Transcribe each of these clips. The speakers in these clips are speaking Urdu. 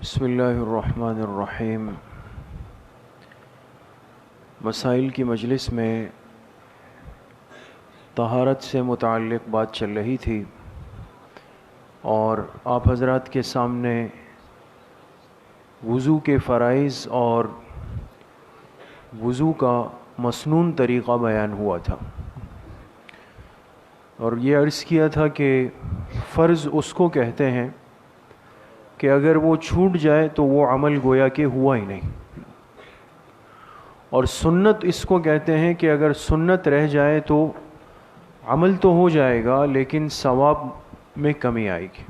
بسم اللہ الرحمن الرحیم۔ مسائل کی مجلس میں طہارت سے متعلق بات چل رہی تھی اور آپ حضرات کے سامنے وضو کے فرائض اور وضو کا مسنون طریقہ بیان ہوا تھا، اور یہ عرض کیا تھا کہ فرض اس کو کہتے ہیں کہ اگر وہ چھوٹ جائے تو وہ عمل گویا کہ ہوا ہی نہیں، اور سنت اس کو کہتے ہیں کہ اگر سنت رہ جائے تو عمل تو ہو جائے گا لیکن ثواب میں کمی آئے گی۔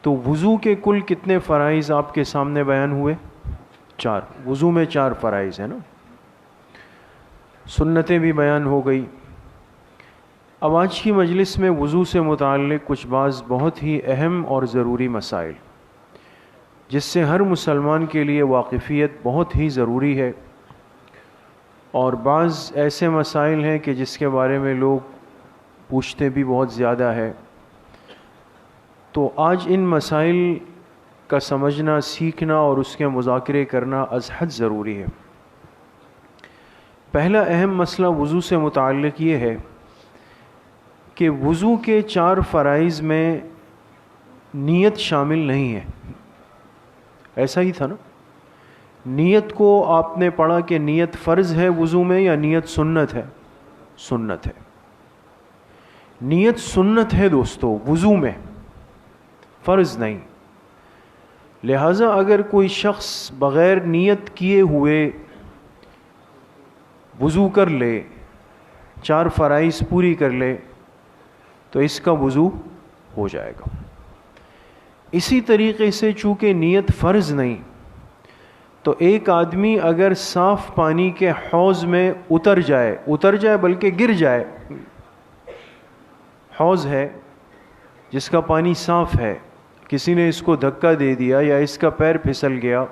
تو وضو کے کل کتنے فرائض آپ کے سامنے بیان ہوئے؟ 4۔ وضو میں 4 فرائض ہیں نا، سنتیں بھی بیان ہو گئی۔ اب آج کی مجلس میں وضو سے متعلق کچھ بعض بہت ہی اہم اور ضروری مسائل، جس سے ہر مسلمان کے لیے واقفیت بہت ہی ضروری ہے، اور بعض ایسے مسائل ہیں کہ جس کے بارے میں لوگ پوچھتے بھی بہت زیادہ ہے۔ تو آج ان مسائل کا سمجھنا، سیکھنا اور اس کے مذاکرے کرنا از حد ضروری ہے۔ پہلا اہم مسئلہ وضو سے متعلق یہ ہے کہ وضو کے 4 فرائض میں نیت شامل نہیں ہے۔ ایسا ہی تھا نا؟ نیت کو آپ نے پڑھا کہ نیت فرض ہے وضو میں یا نیت سنت ہے؟ سنت ہے۔ نیت سنت ہے دوستو وضو میں، فرض نہیں۔ لہٰذا اگر کوئی شخص بغیر نیت کیے ہوئے وضو کر لے، 4 فرائض پوری کر لے، تو اس کا وضو ہو جائے گا۔ اسی طریقے سے چونکہ نیت فرض نہیں، تو ایک آدمی اگر صاف پانی کے حوض میں اتر جائے بلکہ گر جائے، حوض ہے جس کا پانی صاف ہے، کسی نے اس کو دھکا دے دیا یا اس کا پیر پھسل گیا،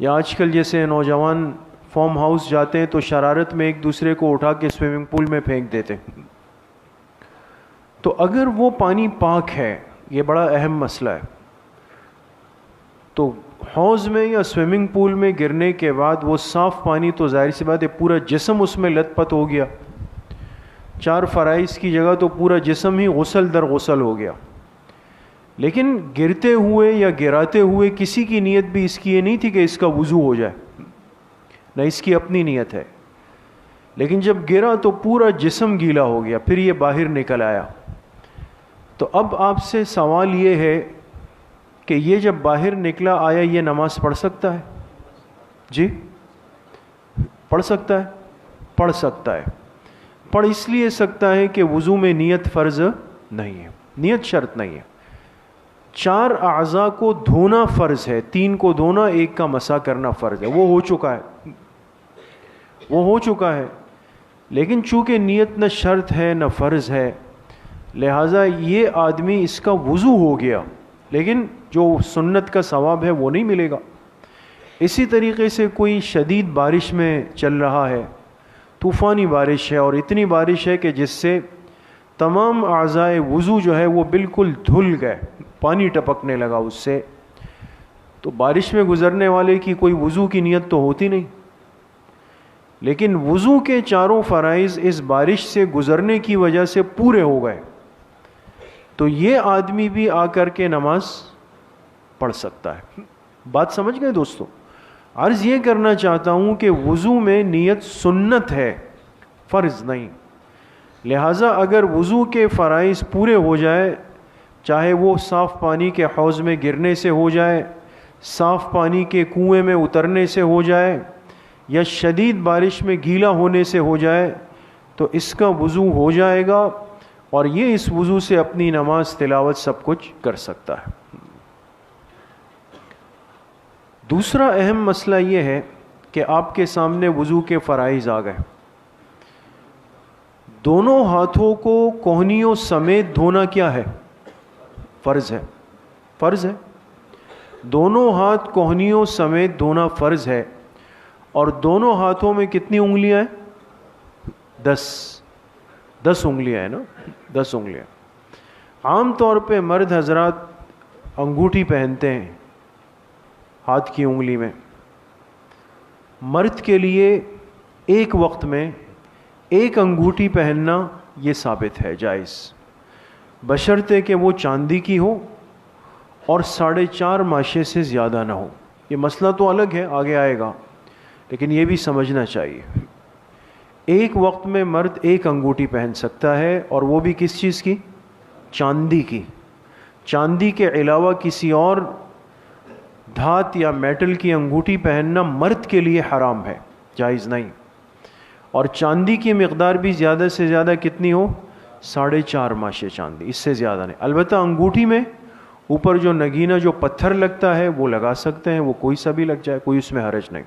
یا آج کل جیسے نوجوان فارم ہاؤس جاتے ہیں تو شرارت میں ایک دوسرے کو اٹھا کے سوئمنگ پول میں پھینک دیتے ہیں، تو اگر وہ پانی پاک ہے، یہ بڑا اہم مسئلہ ہے، تو حوض میں یا سوئمنگ پول میں گرنے کے بعد وہ صاف پانی تو ظاہر سی بات ہے پورا جسم اس میں لت پت ہو گیا، 4 فرائض کی جگہ تو پورا جسم ہی غسل در غسل ہو گیا۔ لیکن گرتے ہوئے یا گراتے ہوئے کسی کی نیت بھی اس کی یہ نہیں تھی کہ اس کا وضو ہو جائے، نہ اس کی اپنی نیت ہے، لیکن جب گرا تو پورا جسم گیلا ہو گیا، پھر یہ باہر نکل آیا۔ تو اب آپ سے سوال یہ ہے کہ یہ جب باہر نکلا آیا، یہ نماز پڑھ سکتا ہے؟ جی پڑھ سکتا ہے؟ پڑھ سکتا ہے۔ پڑھ اس لیے سکتا ہے کہ وضو میں نیت فرض نہیں ہے، نیت شرط نہیں ہے۔ 4 اعضاء کو دھونا فرض ہے، 3 کو دھونا، 1 کا مسح کرنا فرض ہے، وہ ہو چکا ہے، لیکن چونکہ نیت نہ شرط ہے نہ فرض ہے، لہٰذا یہ آدمی اس کا وضو ہو گیا، لیکن جو سنت کا ثواب ہے وہ نہیں ملے گا۔ اسی طریقے سے کوئی شدید بارش میں چل رہا ہے، طوفانی بارش ہے، اور اتنی بارش ہے کہ جس سے تمام اعضائے وضو جو ہے وہ بالکل دھل گئے، پانی ٹپکنے لگا اس سے، تو بارش میں گزرنے والے کی کوئی وضو کی نیت تو ہوتی نہیں، لیکن وضو کے 4 فرائض اس بارش سے گزرنے کی وجہ سے پورے ہو گئے، تو یہ آدمی بھی آ کر کے نماز پڑھ سکتا ہے۔ بات سمجھ گئے دوستو؟ عرض یہ کرنا چاہتا ہوں کہ وضو میں نیت سنت ہے، فرض نہیں، لہٰذا اگر وضو کے فرائض پورے ہو جائے، چاہے وہ صاف پانی کے حوض میں گرنے سے ہو جائے، صاف پانی کے کنویں میں اترنے سے ہو جائے، یا شدید بارش میں گیلا ہونے سے ہو جائے، تو اس کا وضو ہو جائے گا، اور یہ اس وضو سے اپنی نماز، تلاوت سب کچھ کر سکتا ہے۔ دوسرا اہم مسئلہ یہ ہے کہ آپ کے سامنے وضو کے فرائض آ گئے۔ دونوں ہاتھوں کو کوہنیوں سمیت دھونا کیا ہے؟ فرض ہے، فرض ہے۔ دونوں ہاتھ کوہنیوں سمیت دھونا فرض ہے، اور دونوں ہاتھوں میں کتنی انگلیاں ہیں؟ 10 انگلیاں ہیں نا، 10 انگلیاں۔ عام طور پہ مرد حضرات انگوٹھی پہنتے ہیں ہاتھ کی انگلی میں، مرد کے لیے ایک وقت میں ایک انگوٹھی پہننا یہ ثابت ہے جائز، بشرطے کہ وہ چاندی کی ہو اور 4.5 ماشے سے زیادہ نہ ہو۔ یہ مسئلہ تو الگ ہے، آگے آئے گا، لیکن یہ بھی سمجھنا چاہیے۔ ایک وقت میں مرد ایک انگوٹھی پہن سکتا ہے، اور وہ بھی کس چیز کی؟ چاندی کی۔ چاندی کے علاوہ کسی اور دھات یا میٹل کی انگوٹھی پہننا مرد کے لیے حرام ہے، جائز نہیں۔ اور چاندی کی مقدار بھی زیادہ سے زیادہ کتنی ہو؟ 4.5 ماشے چاندی، اس سے زیادہ نہیں۔ البتہ انگوٹھی میں اوپر جو نگینہ جو پتھر لگتا ہے وہ لگا سکتے ہیں، وہ کوئی سا بھی لگ جائے، کوئی اس میں حرج نہیں۔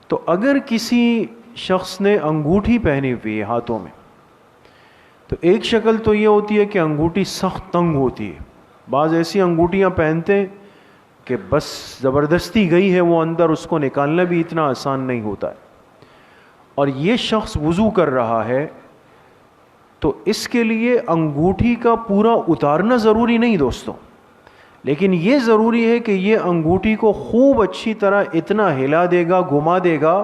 تو اگر کسی شخص نے انگوٹھی پہنی ہوئی ہے ہاتھوں میں، تو ایک شکل تو یہ ہوتی ہے کہ انگوٹھی سخت تنگ ہوتی ہے۔ بعض ایسی انگوٹھیاں پہنتے ہیں کہ بس زبردستی گئی ہے وہ اندر، اس کو نکالنا بھی اتنا آسان نہیں ہوتا ہے۔ اور یہ شخص وضو کر رہا ہے تو اس کے لیے انگوٹھی کا پورا اتارنا ضروری نہیں دوستوں، لیکن یہ ضروری ہے کہ یہ انگوٹھی کو خوب اچھی طرح اتنا ہلا دے گا، گھما دے گا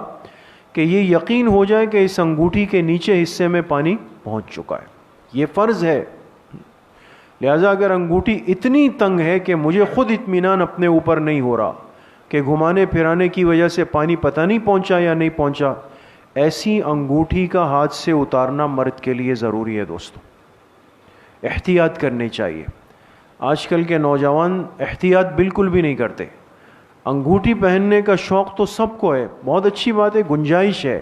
کہ یہ یقین ہو جائے کہ اس انگوٹھی کے نیچے حصے میں پانی پہنچ چکا ہے۔ یہ فرض ہے۔ لہذا اگر انگوٹھی اتنی تنگ ہے کہ مجھے خود اطمینان اپنے اوپر نہیں ہو رہا کہ گھمانے پھرانے کی وجہ سے پانی پتہ نہیں پہنچا یا نہیں پہنچا، ایسی انگوٹھی کا ہاتھ سے اتارنا مرد کے لیے ضروری ہے دوستوں۔ احتیاط کرنی چاہیے۔ آج کل کے نوجوان احتیاط بالکل بھی نہیں کرتے۔ انگوٹھی پہننے کا شوق تو سب کو ہے، بہت اچھی بات ہے، گنجائش ہے،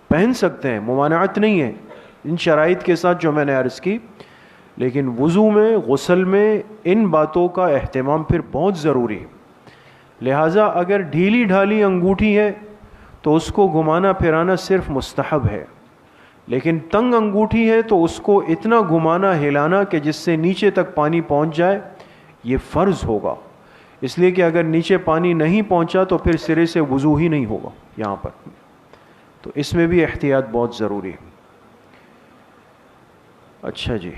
پہن سکتے ہیں، ممانعت نہیں ہے ان شرائط کے ساتھ جو میں نے عرض کی، لیکن وضو میں، غسل میں ان باتوں کا اہتمام پھر بہت ضروری ہے۔ لہٰذا اگر ڈھیلی ڈھالی انگوٹھی ہے تو اس کو گھمانا پھرانا صرف مستحب ہے، لیکن تنگ انگوٹھی ہے تو اس کو اتنا گھمانا ہلانا کہ جس سے نیچے تک پانی پہنچ جائے، یہ فرض ہوگا۔ اس لیے کہ اگر نیچے پانی نہیں پہنچا تو پھر سرے سے وضو ہی نہیں ہوگا یہاں پر، تو اس میں بھی احتیاط بہت ضروری ہے۔ اچھا جی،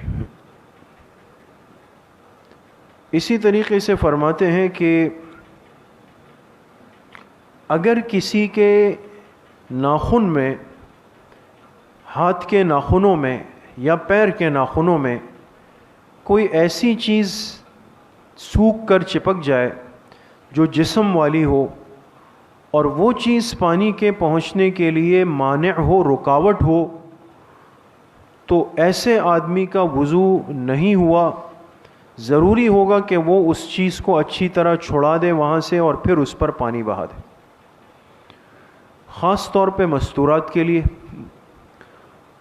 اسی طریقے سے فرماتے ہیں کہ اگر کسی کے ناخن میں، ہاتھ کے ناخنوں میں یا پیر کے ناخنوں میں کوئی ایسی چیز سوکھ کر چپک جائے جو جسم والی ہو، اور وہ چیز پانی کے پہنچنے کے لیے مانع ہو، رکاوٹ ہو، تو ایسے آدمی کا وضو نہیں ہوا۔ ضروری ہوگا کہ وہ اس چیز کو اچھی طرح چھڑا دے وہاں سے اور پھر اس پر پانی بہا دے، خاص طور پہ مستورات کے لیے،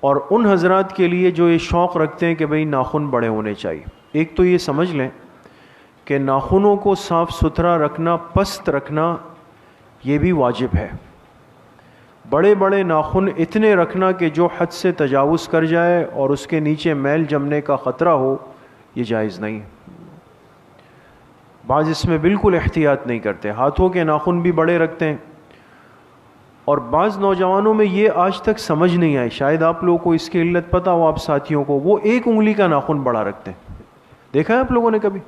اور ان حضرات کے لیے جو یہ شوق رکھتے ہیں کہ بھئی ناخن بڑے ہونے چاہیے۔ ایک تو یہ سمجھ لیں کہ ناخنوں کو صاف ستھرا رکھنا، پست رکھنا، یہ بھی واجب ہے۔ بڑے بڑے ناخن اتنے رکھنا کہ جو حد سے تجاوز کر جائے اور اس کے نیچے میل جمنے کا خطرہ ہو، یہ جائز نہیں ہے۔ بعض اس میں بالکل احتیاط نہیں کرتے، ہاتھوں کے ناخن بھی بڑے رکھتے ہیں، اور بعض نوجوانوں میں یہ آج تک سمجھ نہیں آئی، شاید آپ لوگوں کو اس کی علت پتہ ہو، آپ ساتھیوں کو، وہ ایک انگلی کا ناخن بڑا رکھتے ہیں۔ دیکھا ہے آپ لوگوں نے کبھی؟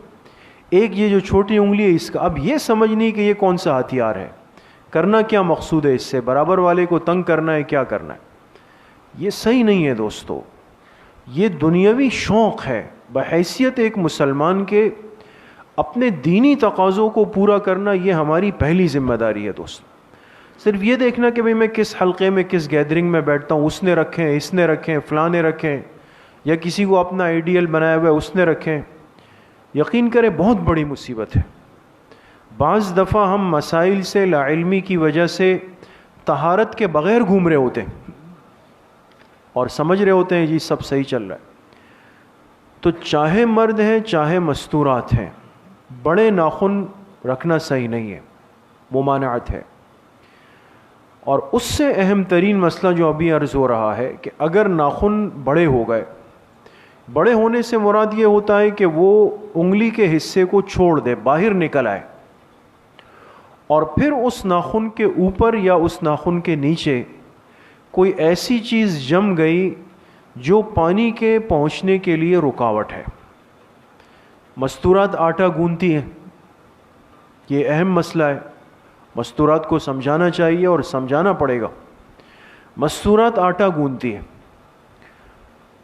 ایک یہ جو چھوٹی انگلی ہے اس کا، اب یہ سمجھ نہیں کہ یہ کون سا ہتھیار ہے، کرنا کیا مقصود ہے اس سے، برابر والے کو تنگ کرنا ہے، کیا کرنا ہے؟ یہ صحیح نہیں ہے دوستو، یہ دنیاوی شوق ہے۔ بحیثیت ایک مسلمان کے اپنے دینی تقاضوں کو پورا کرنا یہ ہماری پہلی ذمہ داری ہے دوست۔ صرف یہ دیکھنا کہ بھئی میں کس حلقے میں، کس گیدرنگ میں بیٹھتا ہوں، اس نے رکھیں، اس نے رکھیں، فلاں نے رکھیں، یا کسی کو اپنا آئیڈیل بنایا ہوا ہے اس نے رکھیں، یقین کریں بہت بڑی مصیبت ہے۔ بعض دفعہ ہم مسائل سے لا علمی کی وجہ سے طہارت کے بغیر گھوم رہے ہوتے ہیں اور سمجھ رہے ہوتے ہیں جی سب صحیح چل رہا ہے۔ تو چاہے مرد ہیں چاہے مستورات ہیں، بڑے ناخن رکھنا صحیح نہیں ہے، ممانعت ہے۔ اور اس سے اہم ترین مسئلہ جو ابھی عرض ہو رہا ہے کہ اگر ناخن بڑے ہو گئے، بڑے ہونے سے مراد یہ ہوتا ہے کہ وہ انگلی کے حصے کو چھوڑ دے، باہر نکل آئے، اور پھر اس ناخن کے اوپر یا اس ناخن کے نیچے کوئی ایسی چیز جم گئی جو پانی کے پہنچنے کے لیے رکاوٹ ہے۔ مستورات آٹا گوندتی ہیں، یہ اہم مسئلہ ہے، مستورات کو سمجھانا چاہیے اور سمجھانا پڑے گا۔ مستورات آٹا گوندتی ہیں،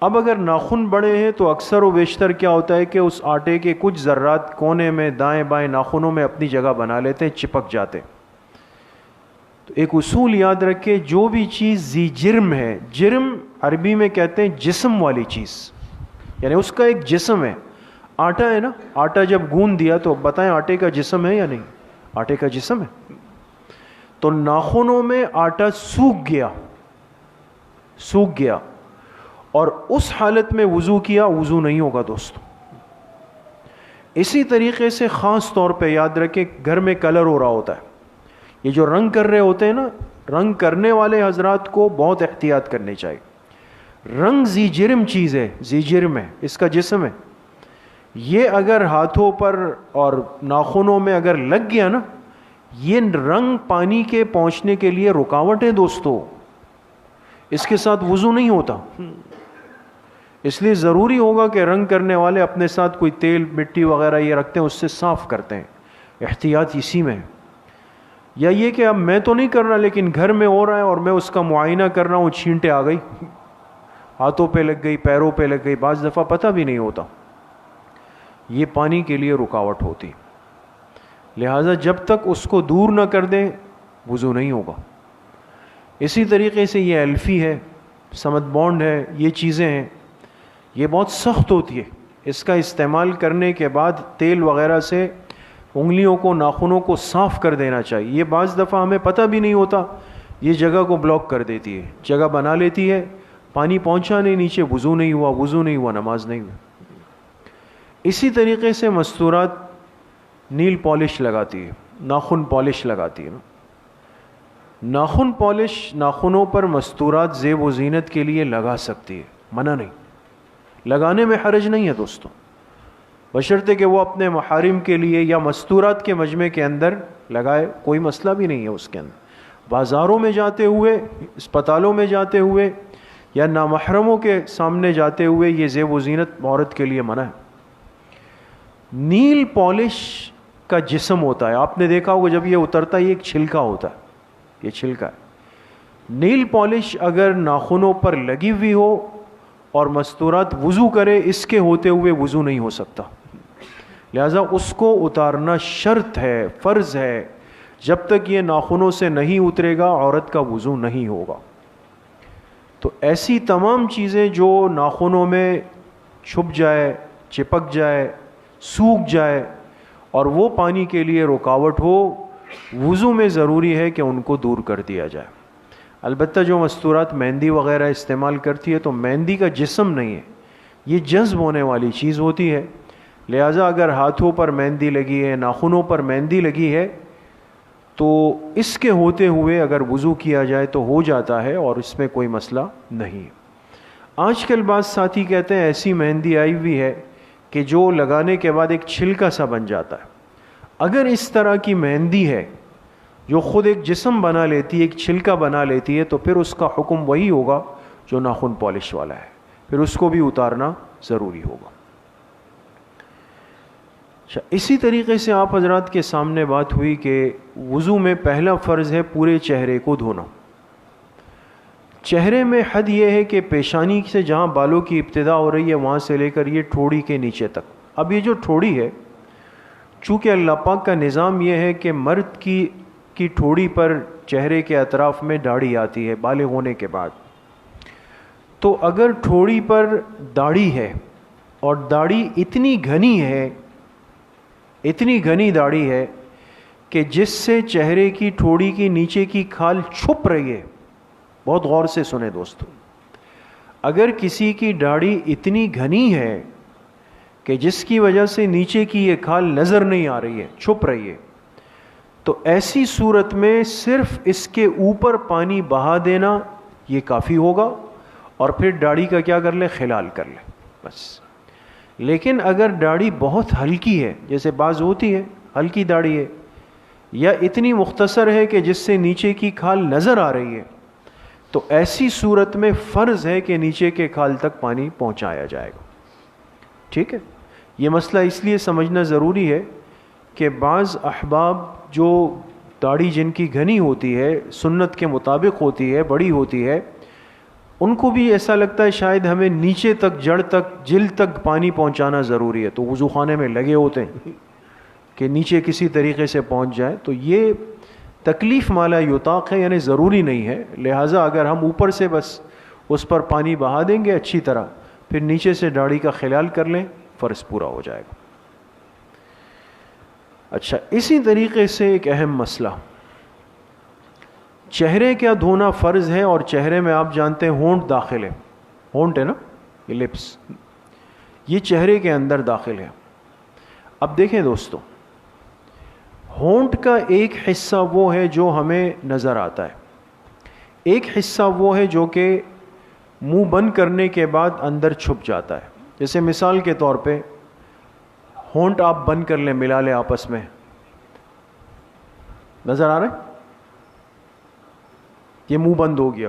اب اگر ناخن بڑے ہیں تو اکثر و بیشتر کیا ہوتا ہے کہ اس آٹے کے کچھ ذرات کونے میں دائیں بائیں ناخنوں میں اپنی جگہ بنا لیتے ہیں، چپک جاتے ہیں۔ تو ایک اصول یاد رکھے، جو بھی چیز ذی جرم ہے، جرم عربی میں کہتے ہیں جسم والی چیز، یعنی اس کا ایک جسم ہے۔ آٹا ہے نا، آٹا جب گوندھ دیا تو بتائیں آٹے کا جسم ہے یا نہیں؟ آٹے کا جسم ہے۔ تو ناخنوں میں آٹا سوکھ گیا اور اس حالت میں وضو کیا، وضو نہیں ہوگا دوستو۔ اسی طریقے سے خاص طور پہ یاد رکھیں، گھر میں کلر ہو رہا ہوتا ہے، یہ جو رنگ کر رہے ہوتے ہیں نا، رنگ کرنے والے حضرات کو بہت احتیاط کرنی چاہیے۔ رنگ ذی جرم چیز ہے، ذی جرم ہے، اس کا جسم ہے۔ یہ اگر ہاتھوں پر اور ناخنوں میں اگر لگ گیا نا، یہ رنگ پانی کے پہنچنے کے لیے رکاوٹ ہے دوستو، اس کے ساتھ وضو نہیں ہوتا۔ اس لیے ضروری ہوگا کہ رنگ کرنے والے اپنے ساتھ کوئی تیل مٹی وغیرہ یہ رکھتے ہیں، اس سے صاف کرتے ہیں، احتیاط اسی میں۔ یا یہ کہ اب میں تو نہیں کر رہا لیکن گھر میں ہو رہا ہے اور میں اس کا معائنہ کر رہا ہوں، چھینٹیں آ گئی، ہاتھوں پہ لگ گئی، پیروں پہ لگ گئی، بعض دفعہ پتہ بھی نہیں ہوتا، یہ پانی کے لیے رکاوٹ ہوتی۔ لہٰذا جب تک اس کو دور نہ کر دیں وضو نہیں ہوگا۔ اسی طریقے سے یہ الفی ہے، سمت بانڈ ہے، یہ چیزیں ہیں، یہ بہت سخت ہوتی ہے، اس کا استعمال کرنے کے بعد تیل وغیرہ سے انگلیوں کو ناخنوں کو صاف کر دینا چاہیے۔ یہ بعض دفعہ ہمیں پتہ بھی نہیں ہوتا، یہ جگہ کو بلاک کر دیتی ہے، جگہ بنا لیتی ہے، پانی پہنچا نہیں نیچے، وضو نہیں ہوا، نماز نہیں ہوئی۔ اسی طریقے سے مستورات نیل پالش لگاتی ہے، ناخن پالش لگاتی ہے۔ ناخن پالش ناخنوں پر مستورات زیب و زینت کے لیے لگا سکتی ہے، منع نہیں، لگانے میں حرج نہیں ہے دوستوں، بشرطے کہ وہ اپنے محارم کے لیے یا مستورات کے مجمع کے اندر لگائے، کوئی مسئلہ بھی نہیں ہے اس کے اندر۔ بازاروں میں جاتے ہوئے، اسپتالوں میں جاتے ہوئے یا نامحرموں کے سامنے جاتے ہوئے یہ زیب و زینت عورت کے لیے منع ہے۔ نیل پالش کا جسم ہوتا ہے، آپ نے دیکھا ہوگا جب یہ اترتا ہے یہ ایک چھلکا ہوتا ہے، یہ چھلکا ہے۔ نیل پالش اگر ناخنوں پر لگی ہوئی ہو اور مستورات وضو کرے، اس کے ہوتے ہوئے وضو نہیں ہو سکتا، لہذا اس کو اتارنا شرط ہے، فرض ہے۔ جب تک یہ ناخنوں سے نہیں اترے گا عورت کا وضو نہیں ہوگا۔ تو ایسی تمام چیزیں جو ناخنوں میں چھپ جائے، چپک جائے، سوکھ جائے اور وہ پانی کے لیے رکاوٹ ہو، وضو میں ضروری ہے کہ ان کو دور کر دیا جائے۔ البتہ جو مستورات مہندی وغیرہ استعمال کرتی ہے تو مہندی کا جسم نہیں ہے، یہ جذب ہونے والی چیز ہوتی ہے، لہٰذا اگر ہاتھوں پر مہندی لگی ہے، ناخنوں پر مہندی لگی ہے تو اس کے ہوتے ہوئے اگر وضو کیا جائے تو ہو جاتا ہے اور اس میں کوئی مسئلہ نہیں۔ آج کل بعض ساتھی کہتے ہیں ایسی مہندی آئی ہوئی ہے کہ جو لگانے کے بعد ایک چھلکا سا بن جاتا ہے۔ اگر اس طرح کی مہندی ہے جو خود ایک جسم بنا لیتی ہے، ایک چھلکا بنا لیتی ہے، تو پھر اس کا حکم وہی ہوگا جو ناخن پالش والا ہے، پھر اس کو بھی اتارنا ضروری ہوگا۔ اسی طریقے سے آپ حضرات کے سامنے بات ہوئی کہ وضو میں پہلا فرض ہے پورے چہرے کو دھونا۔ چہرے میں حد یہ ہے کہ پیشانی سے جہاں بالوں کی ابتدا ہو رہی ہے وہاں سے لے کر یہ ٹھوڑی کے نیچے تک۔ اب یہ جو ٹھوڑی ہے، چونکہ اللہ پاک کا نظام یہ ہے کہ مرد کی ٹھوڑی پر چہرے کے اطراف میں داڑھی آتی ہے بالغ ہونے کے بعد، تو اگر ٹھوڑی پر داڑھی ہے اور داڑھی اتنی گھنی داڑھی ہے کہ جس سے چہرے کی ٹھوڑی کی نیچے کی کھال چھپ رہی ہے، بہت غور سے سنیں دوستو، اگر کسی کی داڑھی اتنی گھنی ہے کہ جس کی وجہ سے نیچے کی یہ کھال نظر نہیں آ رہی ہے، چھپ رہی ہے، تو ایسی صورت میں صرف اس کے اوپر پانی بہا دینا یہ کافی ہوگا، اور پھر داڑھی کا کیا کر لے، خلال کر لے بس۔ لیکن اگر داڑھی بہت ہلکی ہے، جیسے بعض ہوتی ہے ہلکی داڑھی ہے، یا اتنی مختصر ہے کہ جس سے نیچے کی کھال نظر آ رہی ہے، تو ایسی صورت میں فرض ہے کہ نیچے کے کھال تک پانی پہنچایا جائے گا، ٹھیک ہے؟ یہ مسئلہ اس لیے سمجھنا ضروری ہے کہ بعض احباب جو داڑھی جن کی گھنی ہوتی ہے، سنت کے مطابق ہوتی ہے، بڑی ہوتی ہے، ان کو بھی ایسا لگتا ہے شاید ہمیں نیچے تک، جڑ تک، جلد تک پانی پہنچانا ضروری ہے، تو وضو خانے میں لگے ہوتے ہیں کہ نیچے کسی طریقے سے پہنچ جائے. تو یہ تکلیف مالا یطاق ہے، یعنی ضروری نہیں ہے. لہٰذا اگر ہم اوپر سے بس اس پر پانی بہا دیں گے اچھی طرح، پھر نیچے سے داڑھی کا خلال کر لیں، فرض پورا ہو جائے گا. اچھا، اسی طریقے سے ایک اہم مسئلہ، چہرے کیا دھونا فرض ہے؟ اور چہرے میں آپ جانتے ہیں ہونٹ داخل ہے، ہونٹ ہے نا، یہ لپس، یہ چہرے کے اندر داخل ہے. اب دیکھیں دوستو، ہونٹ کا ایک حصہ وہ ہے جو ہمیں نظر آتا ہے، ایک حصہ وہ ہے جو کہ منہ بند کرنے کے بعد اندر چھپ جاتا ہے. جیسے مثال کے طور پہ ہونٹ آپ بند کر لیں، ملا لیں آپس میں، نظر آ رہا ہے؟ یہ منہ بند ہو گیا.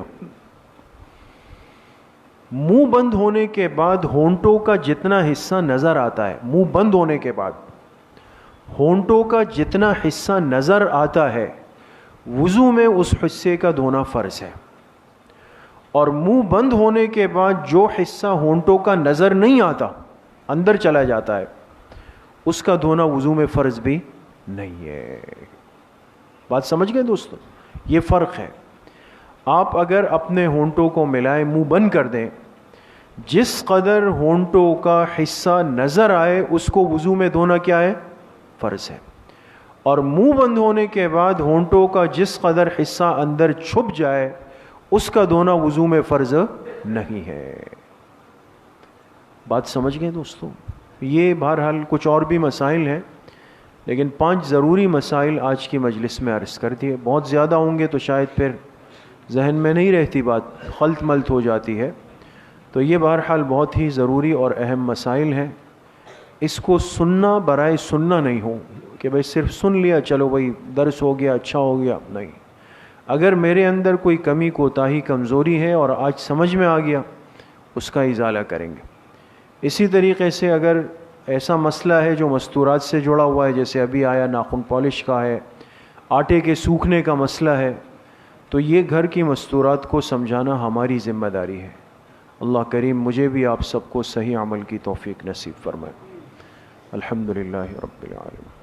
منہ بند ہونے کے بعد ہونٹوں کا جتنا حصہ نظر آتا ہے، منہ بند ہونے کے بعد ہونٹوں کا جتنا حصہ نظر آتا ہے، وضو میں اس حصے کا دھونا فرض ہے. اور منہ بند ہونے کے بعد جو حصہ ہونٹوں کا نظر نہیں آتا، اندر چلا جاتا ہے، اس کا دھونا وضو میں فرض بھی نہیں ہے. بات سمجھ گئے دوستو؟ یہ فرق ہے. آپ اگر اپنے ہونٹوں کو ملائیں، منہ بند کر دیں، جس قدر ہونٹوں کا حصہ نظر آئے اس کو وضو میں دھونا کیا ہے؟ فرض ہے. اور منہ بند ہونے کے بعد ہونٹوں کا جس قدر حصہ اندر چھپ جائے اس کا دھونا وضو میں فرض نہیں ہے. بات سمجھ گئے دوستو؟ یہ بہرحال کچھ اور بھی مسائل ہیں، لیکن 5 ضروری مسائل آج کی مجلس میں عرض کر دیے. بہت زیادہ ہوں گے تو شاید پھر ذہن میں نہیں رہتی، بات خلط ملط ہو جاتی ہے. تو یہ بہرحال بہت ہی ضروری اور اہم مسائل ہیں. اس کو سننا برائے سننا نہیں ہو کہ بھائی صرف سن لیا، چلو بھائی درس ہو گیا، اچھا ہو گیا. نہیں، اگر میرے اندر کوئی کمی، کوتاہی، کمزوری ہے اور آج سمجھ میں آ گیا، اس کا ازالہ کریں گے. اسی طریقے سے اگر ایسا مسئلہ ہے جو مستورات سے جڑا ہوا ہے، جیسے ابھی آیا ناخن پالش کا ہے، آٹے کے سوکھنے کا مسئلہ ہے، تو یہ گھر کی مستورات کو سمجھانا ہماری ذمہ داری ہے. اللہ کریم مجھے بھی آپ سب کو صحیح عمل کی توفیق نصیب فرمائے. الحمدللہ رب العالمین.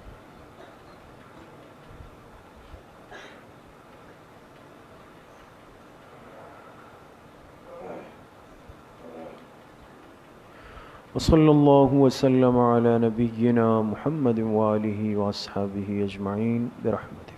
وصلی اللہ وسلم علی نبینا محمد وآلہ واصحابہ اجمعین برحمتہ.